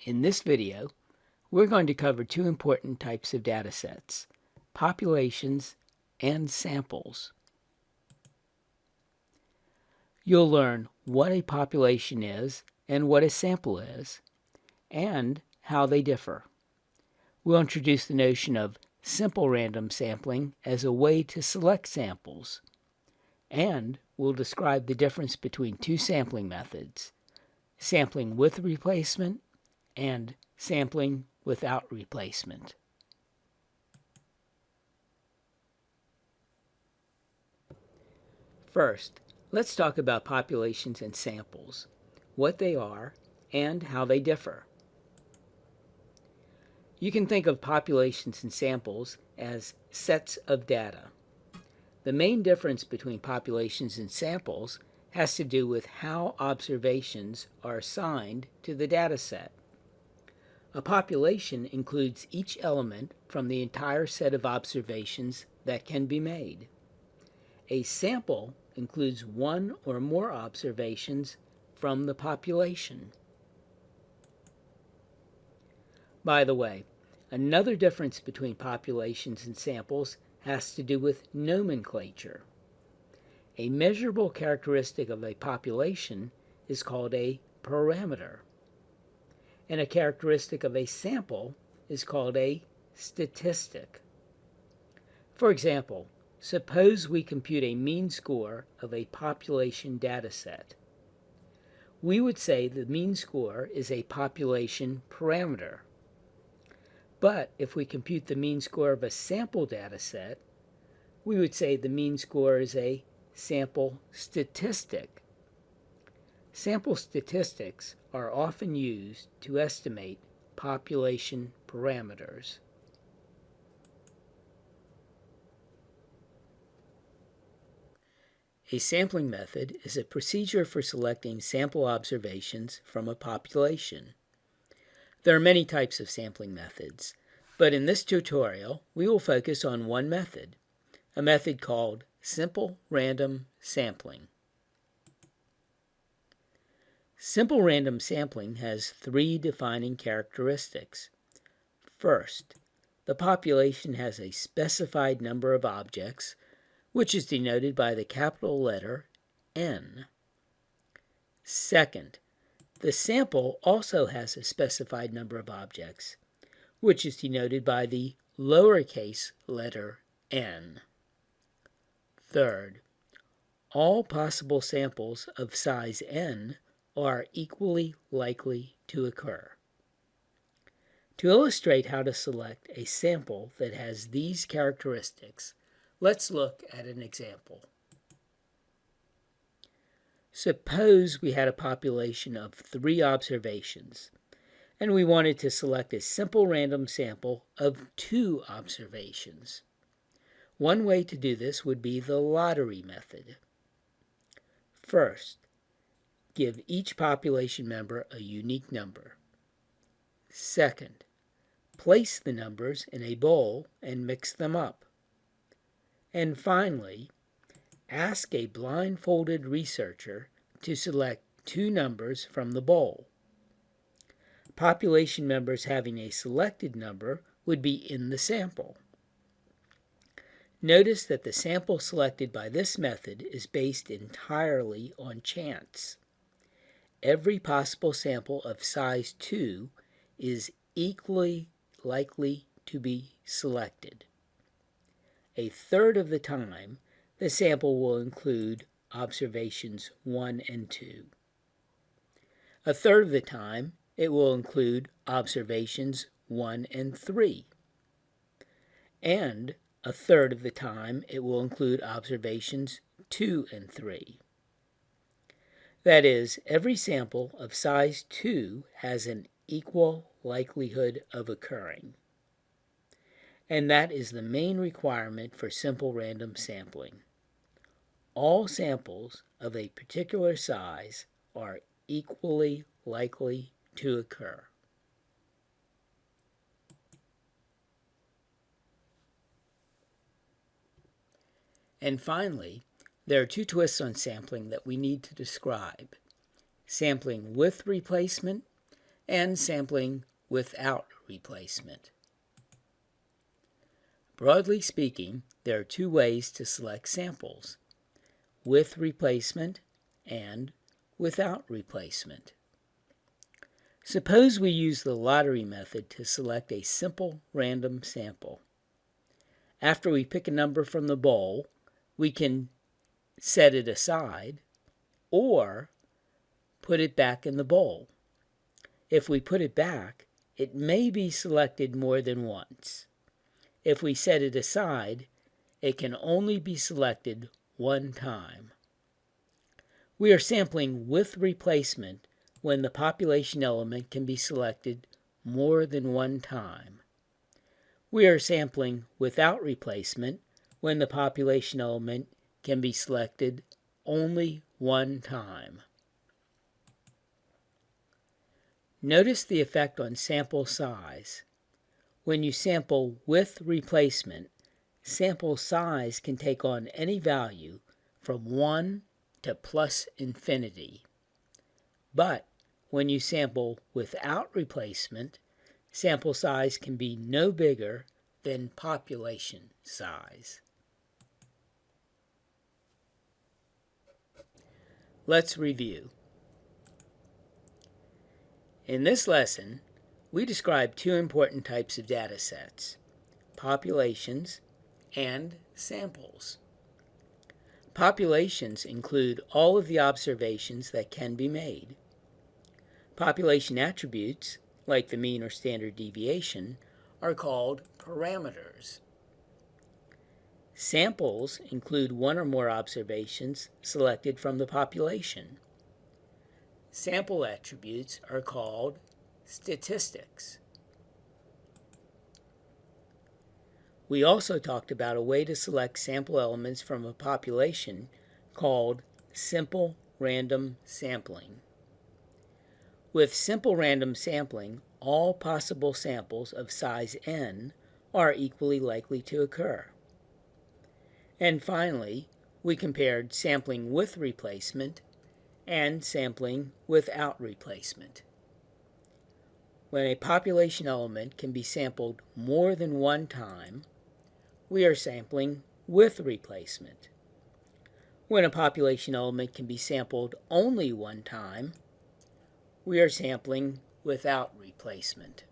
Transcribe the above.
In this video, we're going to cover two important types of data sets, populations and samples. You'll learn what a population is and what a sample is, and how they differ. We'll introduce the notion of simple random sampling as a way to select samples, and we'll describe the difference between two sampling methods, sampling with replacement and sampling without replacement. First, let's talk about populations and samples, what they are, and how they differ. You can think of populations and samples as sets of data. The main difference between populations and samples has to do with how observations are assigned to the data set. A population includes each element from the entire set of observations that can be made. A sample includes one or more observations from the population. By the way, another difference between populations and samples has to do with nomenclature. A measurable characteristic of a population is called a parameter, and a characteristic of a sample is called a statistic. For example, suppose we compute a mean score of a population data set. We would say the mean score is a population parameter. But if we compute the mean score of a sample data set, we would say the mean score is a sample statistic. Sample statistics are often used to estimate population parameters. A sampling method is a procedure for selecting sample observations from a population. There are many types of sampling methods, but in this tutorial we will focus on one method, a method called simple random sampling. Simple random sampling has three defining characteristics. First, the population has a specified number of objects, which is denoted by the capital letter N. Second, the sample also has a specified number of objects, which is denoted by the lowercase letter n. Third, all possible samples of size n are equally likely to occur. To illustrate how to select a sample that has these characteristics, let's look at an example. Suppose we had a population of 3 observations, and we wanted to select a simple random sample of 2 observations. One way to do this would be the lottery method. First, give each population member a unique number. Second, place the numbers in a bowl and mix them up. And finally, ask a blindfolded researcher to select 2 numbers from the bowl. Population members having a selected number would be in the sample. Notice that the sample selected by this method is based entirely on chance. Every possible sample of size 2 is equally likely to be selected. A third of the time, the sample will include observations 1 and 2. A third of the time, it will include observations 1 and 3. And a third of the time, it will include observations 2 and 3. That is, every sample of size 2 has an equal likelihood of occurring. And that is the main requirement for simple random sampling. All samples of a particular size are equally likely to occur. And finally, there are 2 twists on sampling that we need to describe: sampling with replacement and sampling without replacement. Broadly speaking, there are two ways to select samples: with replacement and without replacement. Suppose we use the lottery method to select a simple random sample. After we pick a number from the bowl, we can set it aside or put it back in the bowl. If we put it back, it may be selected more than once. If we set it aside, it can only be selected one time. We are sampling with replacement when the population element can be selected more than one time. We are sampling without replacement when the population element can be selected only one time. Notice the effect on sample size. When you sample with replacement, sample size can take on any value from 1 to plus infinity. But when you sample without replacement, sample size can be no bigger than population size. Let's review. In this lesson, we described two important types of data sets: populations and samples. Populations include all of the observations that can be made. Population attributes, like the mean or standard deviation, are called parameters. Samples include one or more observations selected from the population. Sample attributes are called statistics. We also talked about a way to select sample elements from a population called simple random sampling. With simple random sampling, all possible samples of size n are equally likely to occur. And finally, we compared sampling with replacement and sampling without replacement. When a population element can be sampled more than one time, we are sampling with replacement. When a population element can be sampled only one time, we are sampling without replacement.